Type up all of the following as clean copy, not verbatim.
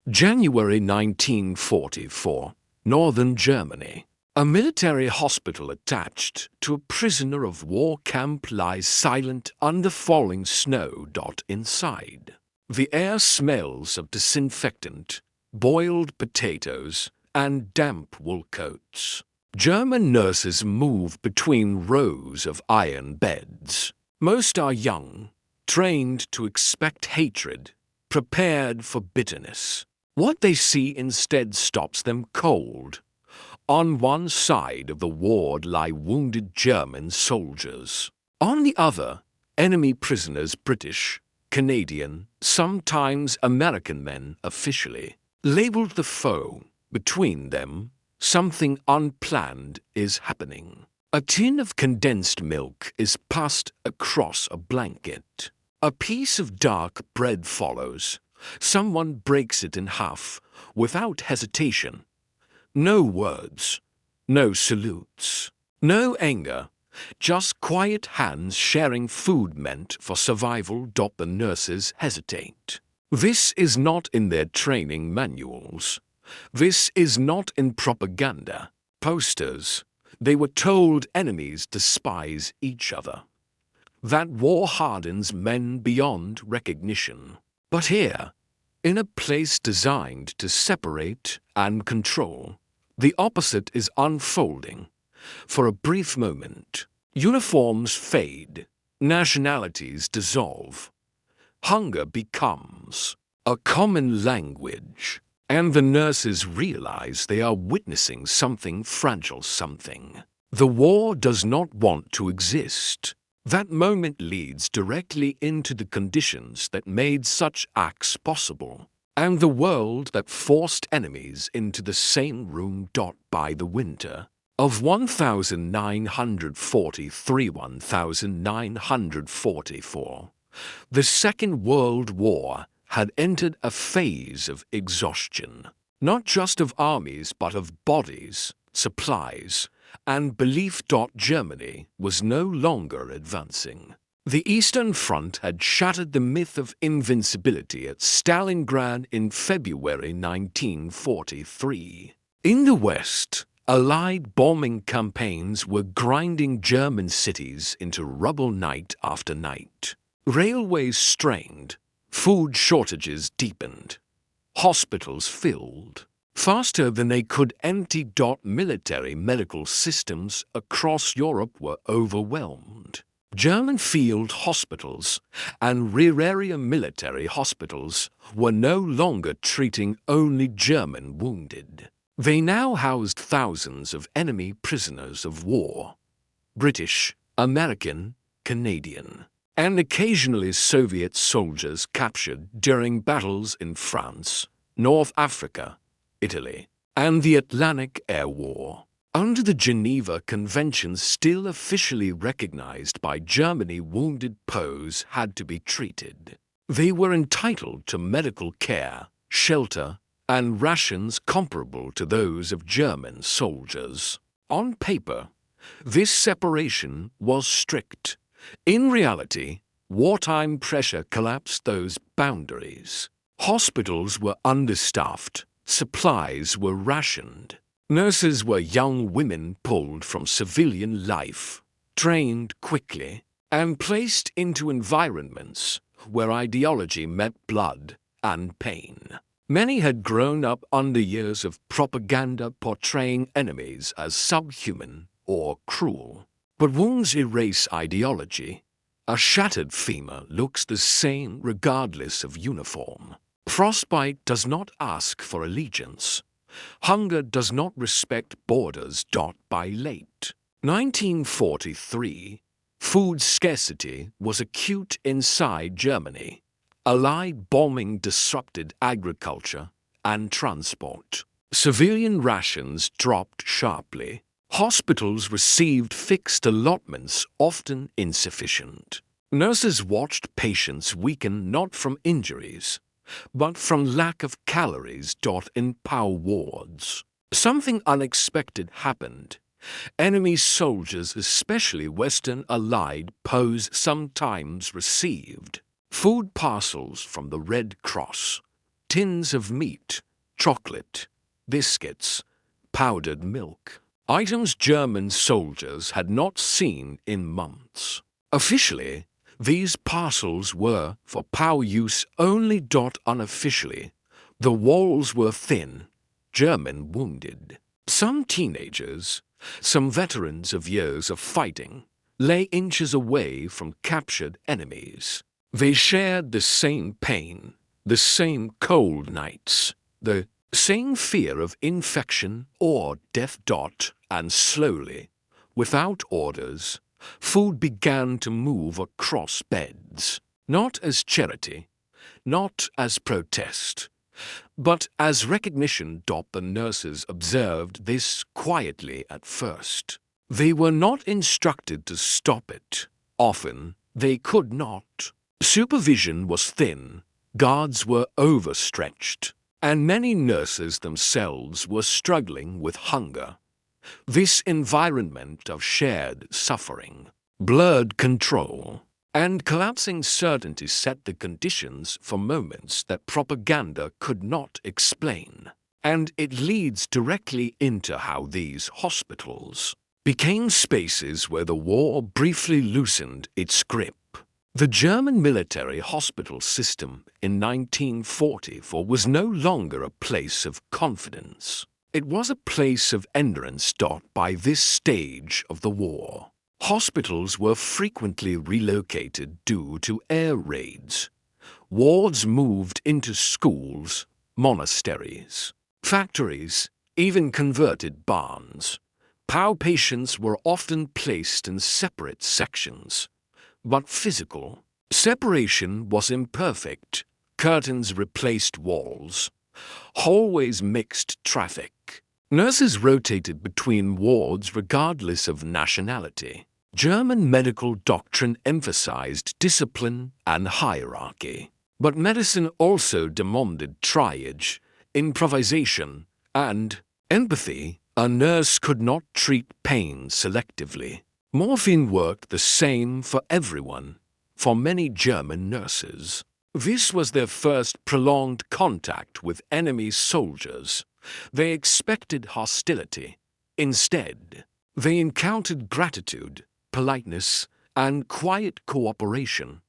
January 1944, Northern Germany. A military hospital attached to a prisoner of war camp lies silent under falling snow. Inside, the air smells of disinfectant, boiled potatoes, and damp wool coats. German nurses move between rows of iron beds. Most are young, trained to expect hatred, prepared for bitterness. What they see instead stops them cold. On one side of the ward lie wounded German soldiers. On the other, enemy prisoners, British, Canadian, sometimes American men officially. Labeled the foe. Between them, something unplanned is happening. A tin of condensed milk is passed across a blanket. A piece of dark bread follows. Someone breaks it in half, without hesitation. No words, no salutes, no anger, just quiet hands sharing food meant for survival. The nurses hesitate. This is not in their training manuals. This is not in propaganda posters. They were told enemies despise each other, that war hardens men beyond recognition. But here, in a place designed to separate and control, the opposite is unfolding. For a brief moment, uniforms fade, nationalities dissolve. Hunger becomes a common language, and the nurses realize they are witnessing something fragile, something the war does not want to exist. That moment leads directly into the conditions that made such acts possible, and the world that forced enemies into the same room. By the winter of 1943–1944, the Second World War had entered a phase of exhaustion, not just of armies but of bodies, supplies, and belief. Germany was no longer advancing. The Eastern Front had shattered the myth of invincibility at Stalingrad in February 1943. In the West, Allied bombing campaigns were grinding German cities into rubble night after night. Railways strained, food shortages deepened, hospitals filled faster than they could empty. Military medical systems across Europe were overwhelmed. German field hospitals and rear area military hospitals were no longer treating only German wounded. They now housed thousands of enemy prisoners of war, British, American, Canadian, and occasionally Soviet soldiers captured during battles in France, North Africa, Italy, and the Atlantic Air War. Under the Geneva Conventions still officially recognized by Germany, wounded Poles had to be treated. They were entitled to medical care, shelter, and rations comparable to those of German soldiers. On paper, this separation was strict. In reality, wartime pressure collapsed those boundaries. Hospitals were understaffed. Supplies were rationed. Nurses were young women pulled from civilian life, trained quickly, and placed into environments where ideology met blood and pain. Many had grown up under years of propaganda portraying enemies as subhuman or cruel. But wounds erase ideology. A shattered femur looks the same regardless of uniform. Frostbite does not ask for allegiance. Hunger does not respect borders. By late 1943, food scarcity was acute inside Germany. Allied bombing disrupted agriculture and transport. Civilian rations dropped sharply. Hospitals received fixed allotments, often insufficient. Nurses watched patients weaken not from injuries, but from lack of calories. In POW wards, something unexpected happened. Enemy soldiers, especially Western Allied Poles, sometimes received food parcels from the Red Cross, tins of meat, chocolate, biscuits, powdered milk. Items German soldiers had not seen in months. Officially, these parcels were for POW use only. Unofficially, the walls were thin, German wounded. Some teenagers, some veterans of years of fighting, lay inches away from captured enemies. They shared the same pain, the same cold nights, the same fear of infection or death. And slowly, without orders, food began to move across beds, not as charity, not as protest, but as recognition. The nurses observed this quietly at first. They were not instructed to stop it. Often, they could not. Supervision was thin, guards were overstretched, and many nurses themselves were struggling with hunger. This environment of shared suffering, blurred control, and collapsing certainty set the conditions for moments that propaganda could not explain. And it leads directly into how these hospitals became spaces where the war briefly loosened its grip. The German military hospital system in 1944 was no longer a place of confidence. It was a place of endurance. By this stage of the war, hospitals were frequently relocated due to air raids. Wards moved into schools, monasteries, factories, even converted barns. POW patients were often placed in separate sections, but physical separation was imperfect. Curtains replaced walls. Hallways mixed traffic. Nurses rotated between wards regardless of nationality. German medical doctrine emphasized discipline and hierarchy. But medicine also demanded triage, improvisation, and empathy. A nurse could not treat pain selectively. Morphine worked the same for everyone, for many German nurses. This was their first prolonged contact with enemy soldiers. They expected hostility. Instead, they encountered gratitude, politeness, and quiet cooperation.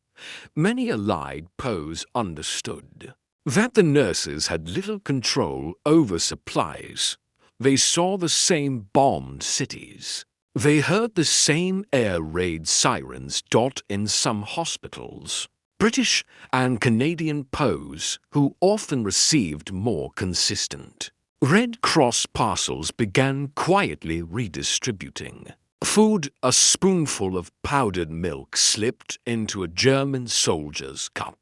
Many Allied POWs understood that the nurses had little control over supplies. They saw the same bombed cities. They heard the same air raid sirens. In some hospitals, British and Canadian POWs, who often received more consistent Red Cross parcels, began quietly redistributing food. A spoonful of powdered milk slipped into a German soldier's cup.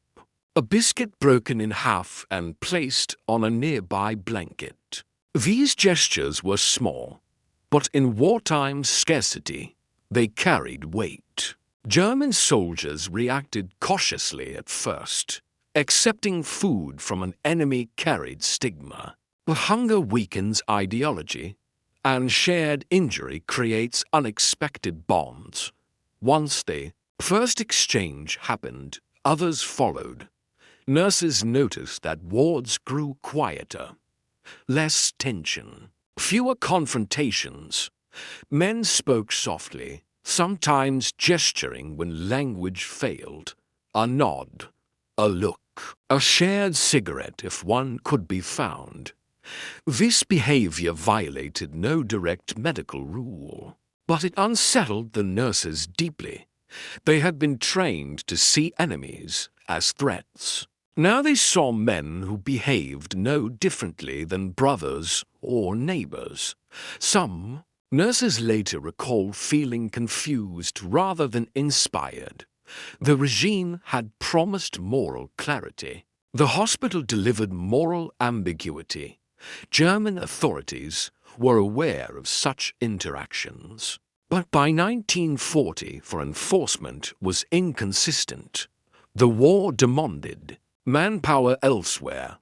A biscuit broken in half and placed on a nearby blanket. These gestures were small, but in wartime scarcity, they carried weight. German soldiers reacted cautiously at first, accepting food from an enemy carried stigma. But hunger weakens ideology, and shared injury creates unexpected bonds. Once the first exchange happened, others followed. Nurses noticed that wards grew quieter, less tension, fewer confrontations. Men spoke softly, sometimes gesturing when language failed. A nod, a look, a shared cigarette if one could be found. This behavior violated no direct medical rule, but it unsettled the nurses deeply. They had been trained to see enemies as threats. Now they saw men who behaved no differently than brothers or neighbors. Some nurses later recalled feeling confused rather than inspired. The regime had promised moral clarity. The hospital delivered moral ambiguity. German authorities were aware of such interactions. But by 1940, for enforcement was inconsistent. The war demanded manpower elsewhere.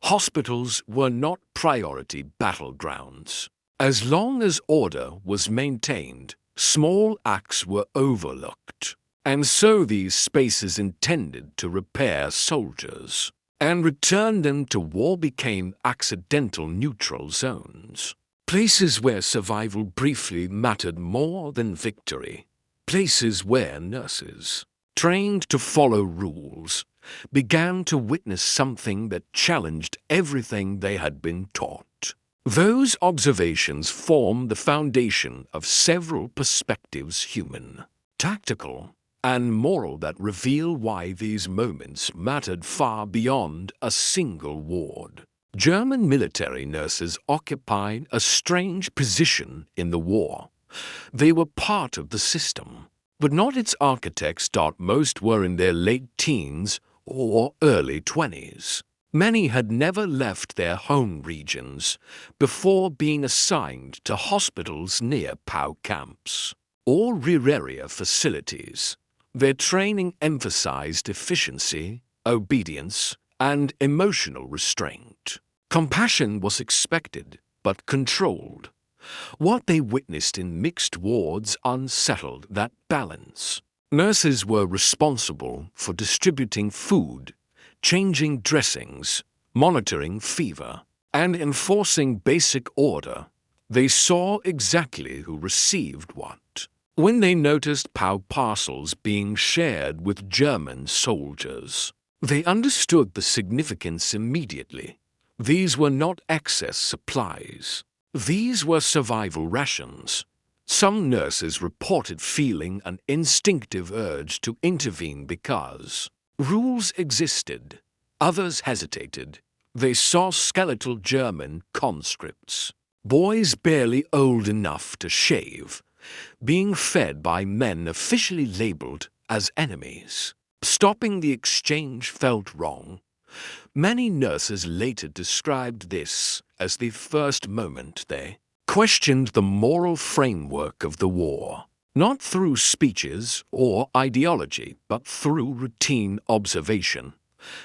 Hospitals were not priority battlegrounds. As long as order was maintained, small acts were overlooked. And so these spaces intended to repair soldiers. and returned them to war became accidental neutral zones. Places where survival briefly mattered more than victory. Places where nurses, trained to follow rules, began to witness something that challenged everything they had been taught. Those observations form the foundation of several perspectives, human, tactical, and moral, that reveal why these moments mattered far beyond a single ward. German military nurses occupied a strange position in the war. They were part of the system, but not its architects. Most were in their late teens or early 20s. Many had never left their home regions before being assigned to hospitals near POW camps or rear area facilities. Their training emphasized efficiency, obedience, and emotional restraint. Compassion was expected, but controlled. What they witnessed in mixed wards unsettled that balance. Nurses were responsible for distributing food, changing dressings, monitoring fever, and enforcing basic order. They saw exactly who received what. When they noticed POW parcels being shared with German soldiers, they understood the significance immediately. These were not excess supplies. These were survival rations. Some nurses reported feeling an instinctive urge to intervene because rules existed. Others hesitated. They saw skeletal German conscripts, boys barely old enough to shave, being fed by men officially labeled as enemies. Stopping the exchange felt wrong. Many nurses later described this as the first moment they questioned the moral framework of the war, not through speeches or ideology, but through routine observation,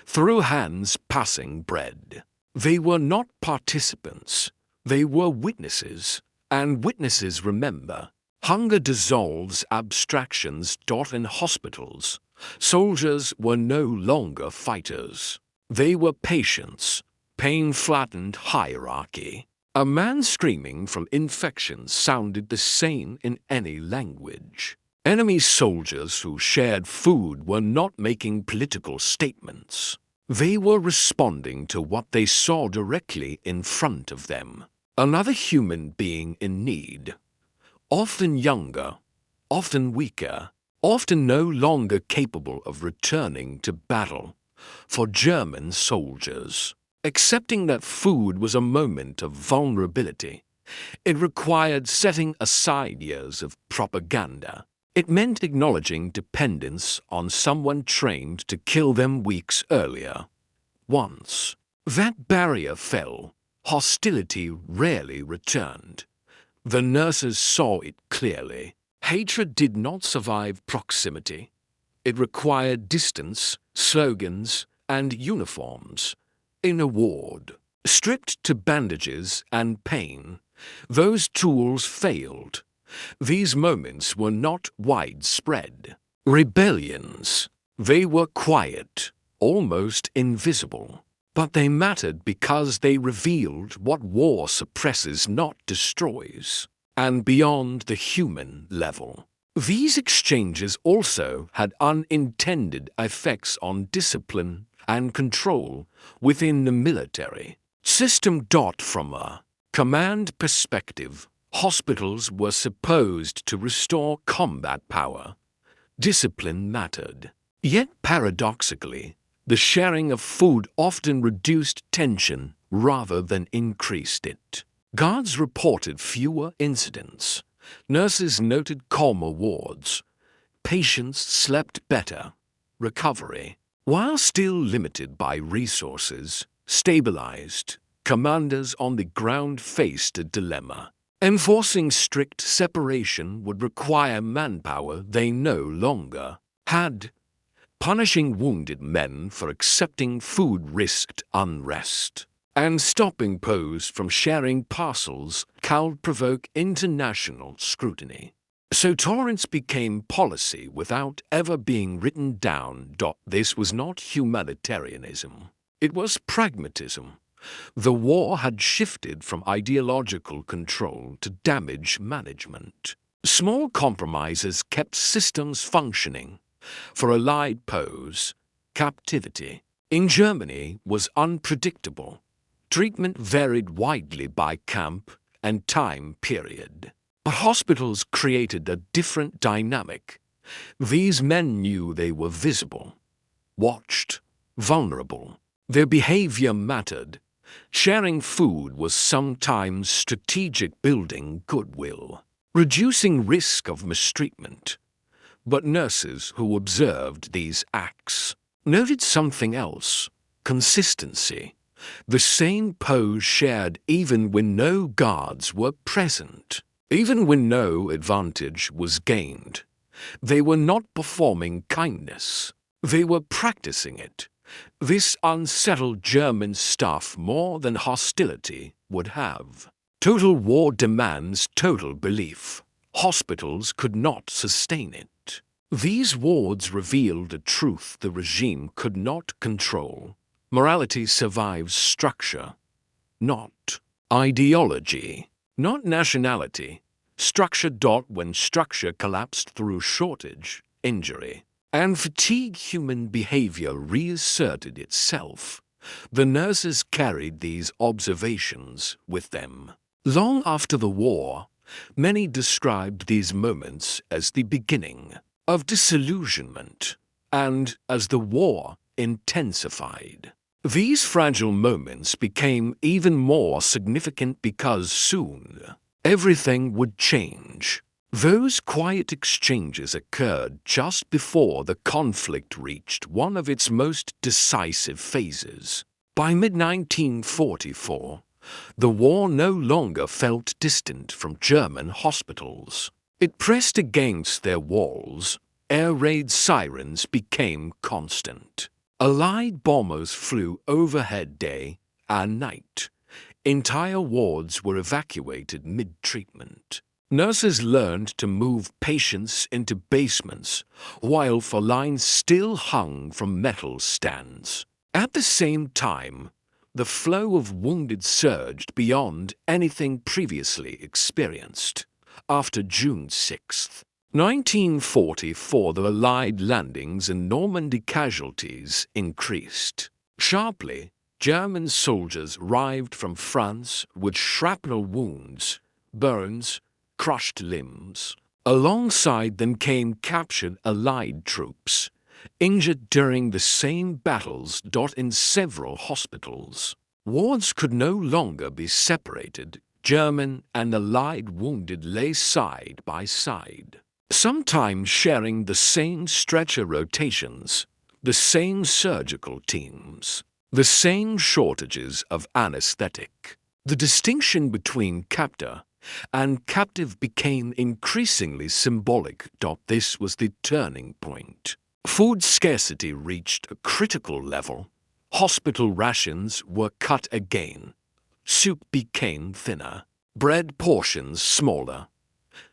through hands passing bread. They were not participants, they were witnesses, and witnesses remember. Hunger dissolves abstractions. In hospitals, soldiers were no longer fighters. They were patients. Pain flattened hierarchy. A man screaming from infection sounded the same in any language. Enemy soldiers who shared food were not making political statements. They were responding to what they saw directly in front of them. Another human being in need. Often younger, often weaker, often no longer capable of returning to battle. For German soldiers, accepting that food was a moment of vulnerability, it required setting aside years of propaganda. It meant acknowledging dependence on someone trained to kill them weeks earlier. Once that barrier fell, hostility rarely returned. The nurses saw it clearly. Hatred did not survive proximity. It required distance, slogans, and uniforms. In a ward, stripped to bandages and pain, those tools failed. These moments were not widespread rebellions. They were quiet, almost invisible. But they mattered because they revealed what war suppresses, not destroys, and beyond the human level. These exchanges also had unintended effects on discipline and control within the military system. From a command perspective, hospitals were supposed to restore combat power. Discipline mattered. Yet paradoxically, the sharing of food often reduced tension rather than increased it. Guards reported fewer incidents. Nurses noted calmer wards. Patients slept better. Recovery, while still limited by resources, stabilized. Commanders on the ground faced a dilemma. Enforcing strict separation would require manpower they no longer had. Punishing wounded men for accepting food risked unrest, and stopping POWs from sharing parcels could provoke international scrutiny. So tolerance became policy without ever being written down. This was not humanitarianism. It was pragmatism. The war had shifted from ideological control to damage management. Small compromises kept systems functioning. For Allied POWs, captivity in Germany was unpredictable. Treatment varied widely by camp and time period. But hospitals created a different dynamic. These men knew they were visible, watched, vulnerable. Their behavior mattered. Sharing food was sometimes strategic, building goodwill, reducing risk of mistreatment. But nurses who observed these acts noted something else: consistency. The same pose shared even when no guards were present, even when no advantage was gained. They were not performing kindness. They were practicing it. This unsettled German staff more than hostility would have. Total war demands total belief. Hospitals could not sustain it. These wards revealed a truth the regime could not control. Morality survives structure, not ideology, not nationality. Structure. When structure collapsed through shortage, injury, and fatigue, human behavior reasserted itself. The nurses carried these observations with them. Long after the war, many described these moments as the beginning of disillusionment, and as the war intensified. These fragile moments became even more significant because soon everything would change. Those quiet exchanges occurred just before the conflict reached one of its most decisive phases. By mid-1944, the war no longer felt distant from German hospitals. It pressed against their walls. Air raid sirens became constant. Allied bombers flew overhead day and night. Entire wards were evacuated mid-treatment. Nurses learned to move patients into basements, while lines still hung from metal stands. At the same time, the flow of wounded surged beyond anything previously experienced. After June 6, 1944, the Allied landings and Normandy casualties increased. Sharply, German soldiers arrived from France with shrapnel wounds, burns, crushed limbs. Alongside them came captured Allied troops, injured during the same battles. In several hospitals, wards could no longer be separated. German and Allied wounded lay side by side, sometimes sharing the same stretcher rotations, the same surgical teams, the same shortages of anesthetic. The distinction between captor and captive became increasingly symbolic. This was the turning point. Food scarcity reached a critical level. Hospital rations were cut again. Soup became thinner, bread portions smaller.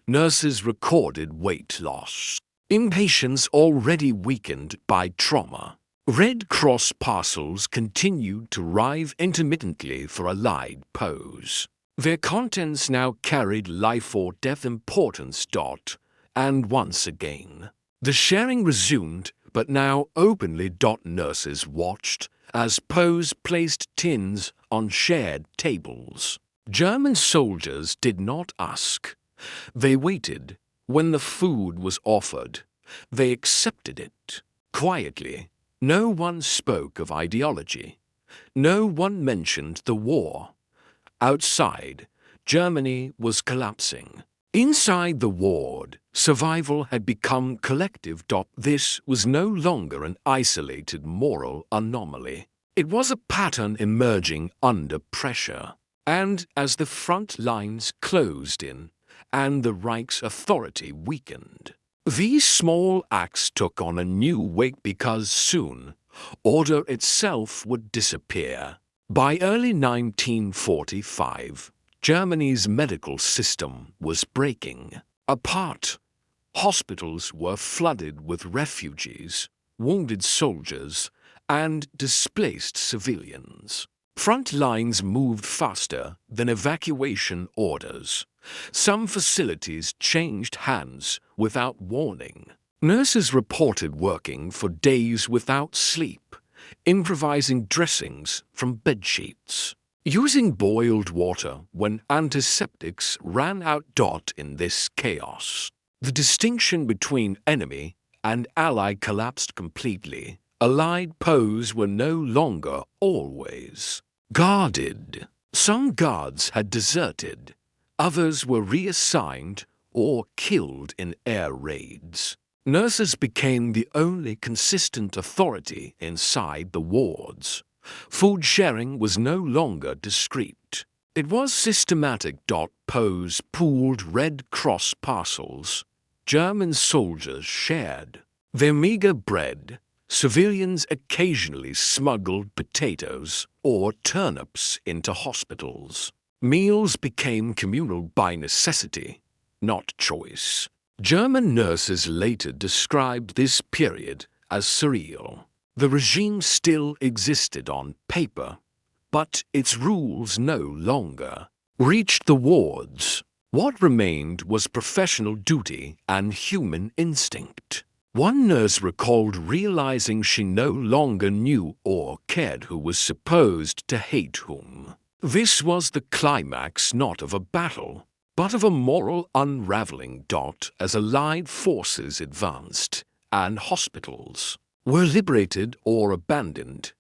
Nurses recorded weight loss. Inpatients already weakened by trauma. Red Cross parcels continued to arrive intermittently for Allied POWs. Their contents now carried life or death importance. And once again, the sharing resumed, but now openly. Nurses watched as POWs placed tins on shared tables. German soldiers did not ask. They waited. When the food was offered, they accepted it. Quietly, no one spoke of ideology. No one mentioned the war. Outside, Germany was collapsing. Inside the ward, survival had become collective. This was no longer an isolated moral anomaly. It was a pattern emerging under pressure. And as the front lines closed in and the Reich's authority weakened, these small acts took on a new weight because soon order itself would disappear. By early 1945, Germany's medical system was breaking apart. Hospitals were flooded with refugees, wounded soldiers, and displaced civilians. Front lines moved faster than evacuation orders. Some facilities changed hands without warning. Nurses reported working for days without sleep, improvising dressings from bedsheets, using boiled water when antiseptics ran out. In this chaos, the distinction between enemy and ally collapsed completely. Allied POWs were no longer always guarded. Some guards had deserted, others were reassigned or killed in air raids. Nurses became the only consistent authority inside the wards. Food sharing was no longer discreet. It was systematic. POWs pooled Red Cross parcels. German soldiers shared their meager bread. Civilians occasionally smuggled potatoes or turnips into hospitals. Meals became communal by necessity, not choice. German nurses later described this period as surreal. The regime still existed on paper, but its rules no longer reached the wards. What remained was professional duty and human instinct. One nurse recalled realizing she no longer knew or cared who was supposed to hate whom. This was the climax not of a battle, but of a moral unraveling. As Allied forces advanced and hospitals were liberated or abandoned,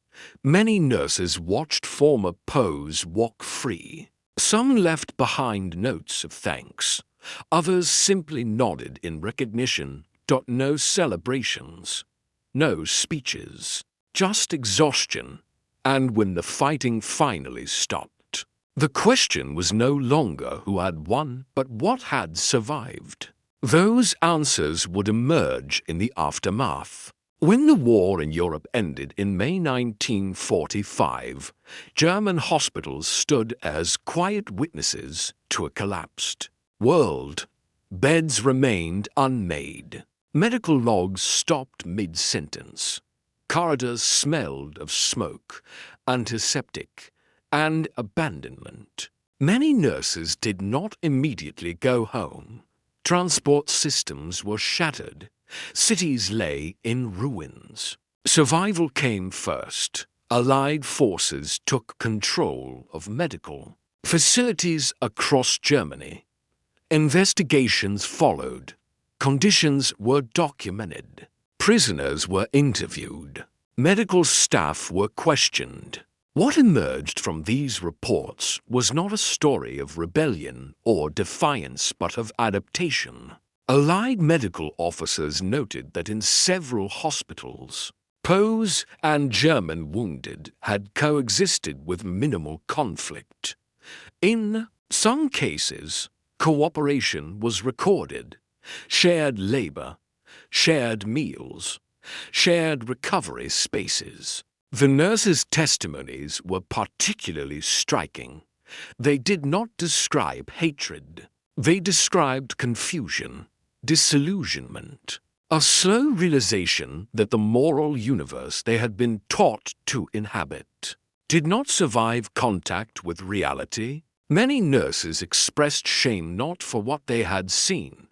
many nurses watched former POWs walk free. Some left behind notes of thanks, others simply nodded in recognition. No celebrations, no speeches, just exhaustion. And when the fighting finally stopped, the question was no longer who had won, but what had survived. Those answers would emerge in the aftermath. When the war in Europe ended in May 1945, German hospitals stood as quiet witnesses to a collapsed world. Beds remained unmade. Medical logs stopped mid-sentence. Corridors smelled of smoke, antiseptic, and abandonment. Many nurses did not immediately go home. Transport systems were shattered. Cities lay in ruins. Survival came first. Allied forces took control of medical facilities across Germany. Investigations followed. Conditions were documented. Prisoners were interviewed. Medical staff were questioned. What emerged from these reports was not a story of rebellion or defiance, but of adaptation. Allied medical officers noted that in several hospitals, POWs and German wounded had coexisted with minimal conflict. In some cases, cooperation was recorded. Shared labor, shared meals, shared recovery spaces. The nurses' testimonies were particularly striking. They did not describe hatred. They described confusion, disillusionment, a slow realization that the moral universe they had been taught to inhabit did not survive contact with reality. Many nurses expressed shame not for what they had seen,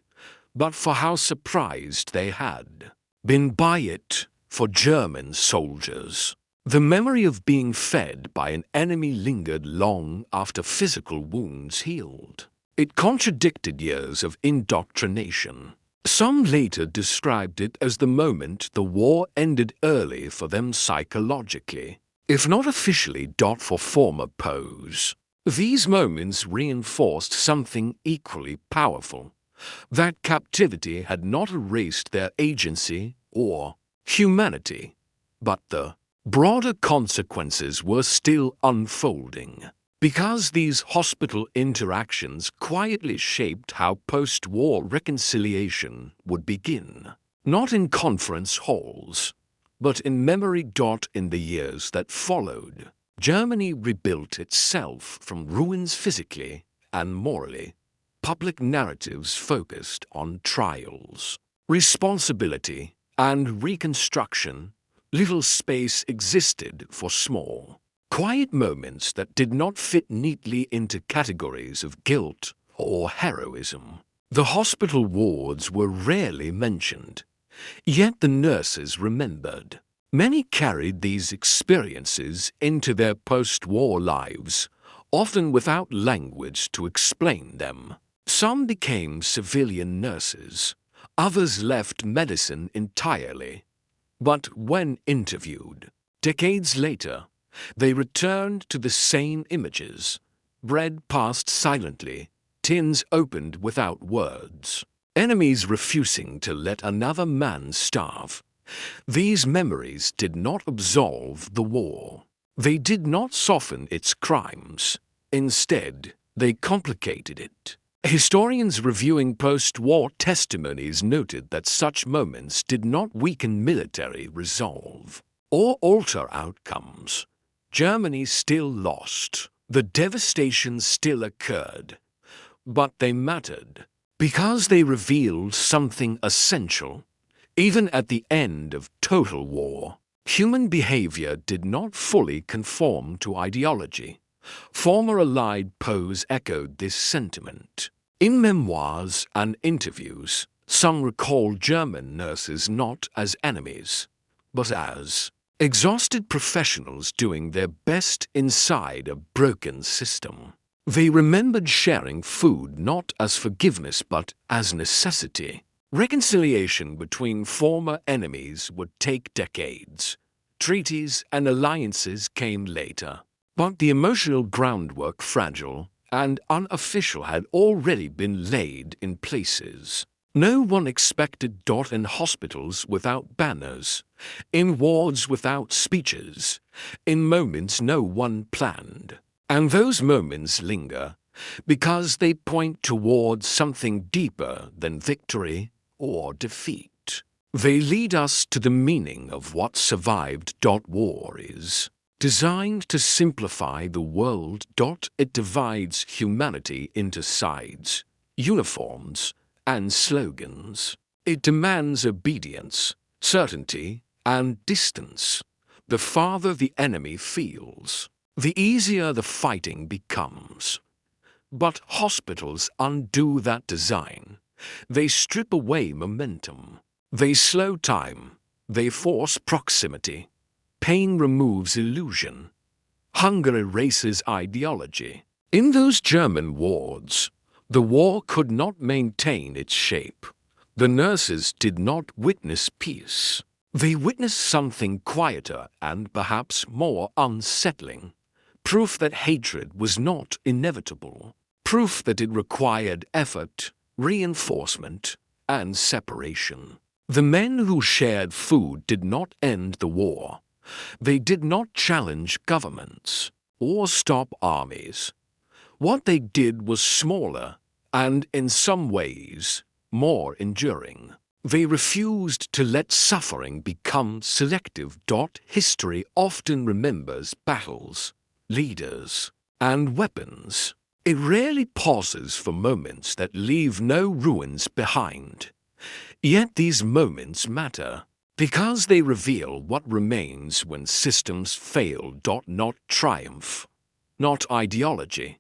but for how surprised they had been by it. For German soldiers, the memory of being fed by an enemy lingered long after physical wounds healed. It contradicted years of indoctrination. Some later described it as the moment the war ended early for them psychologically, if not officially. For former POWs, these moments reinforced something equally powerful: that captivity had not erased their agency or humanity, but the broader consequences were still unfolding. Because these hospital interactions quietly shaped how post-war reconciliation would begin, not in conference halls, but in memory. In the years that followed, Germany rebuilt itself from ruins physically and morally. Public narratives focused on trials, responsibility, and reconstruction. Little space existed for small, quiet moments that did not fit neatly into categories of guilt or heroism. The hospital wards were rarely mentioned, yet the nurses remembered. Many carried these experiences into their post-war lives, often without language to explain them. Some became civilian nurses, others left medicine entirely. But when interviewed, decades later, they returned to the same images: bread passed silently, tins opened without words, enemies refusing to let another man starve. These memories did not absolve the war. They did not soften its crimes. Instead, they complicated it. Historians reviewing post-war testimonies noted that such moments did not weaken military resolve or alter outcomes. Germany still lost. The devastation still occurred. But they mattered because they revealed something essential. Even at the end of total war, human behavior did not fully conform to ideology. Former Allied POs echoed this sentiment. In memoirs and interviews, some recall German nurses not as enemies, but as exhausted professionals doing their best inside a broken system. They remembered sharing food not as forgiveness but as necessity. Reconciliation between former enemies would take decades. Treaties and alliances came later. But the emotional groundwork, fragile and unofficial, had already been laid in places. No one expected. In hospitals without banners, in wards without speeches, in moments no one planned. And those moments linger because they point towards something deeper than victory or defeat. They lead us to the meaning of what survived. War is designed to simplify the world. It divides humanity into sides, uniforms, and slogans. It demands obedience, certainty, and distance. The farther the enemy feels, the easier the fighting becomes. But hospitals undo that design. They strip away momentum. They slow time. They force proximity. Pain removes illusion. Hunger erases ideology. In those German wards, the war could not maintain its shape. The nurses did not witness peace. They witnessed something quieter and perhaps more unsettling. Proof that hatred was not inevitable. Proof that it required effort, reinforcement, and separation. The men who shared food did not end the war. They did not challenge governments or stop armies. What they did was smaller and, in some ways, more enduring. They refused to let suffering become selective. History often remembers battles, leaders, and weapons. It rarely pauses for moments that leave no ruins behind. Yet these moments matter because they reveal what remains when systems fail. Not triumph, not ideology,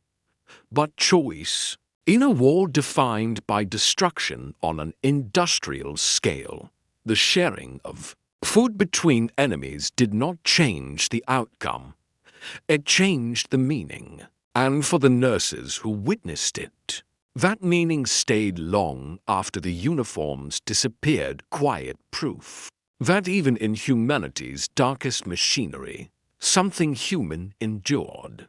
but choice. In a war defined by destruction on an industrial scale, the sharing of food between enemies did not change the outcome. It changed the meaning. And for the nurses who witnessed it, that meaning stayed long after the uniforms disappeared. Quiet proof that even in humanity's darkest machinery, something human endured.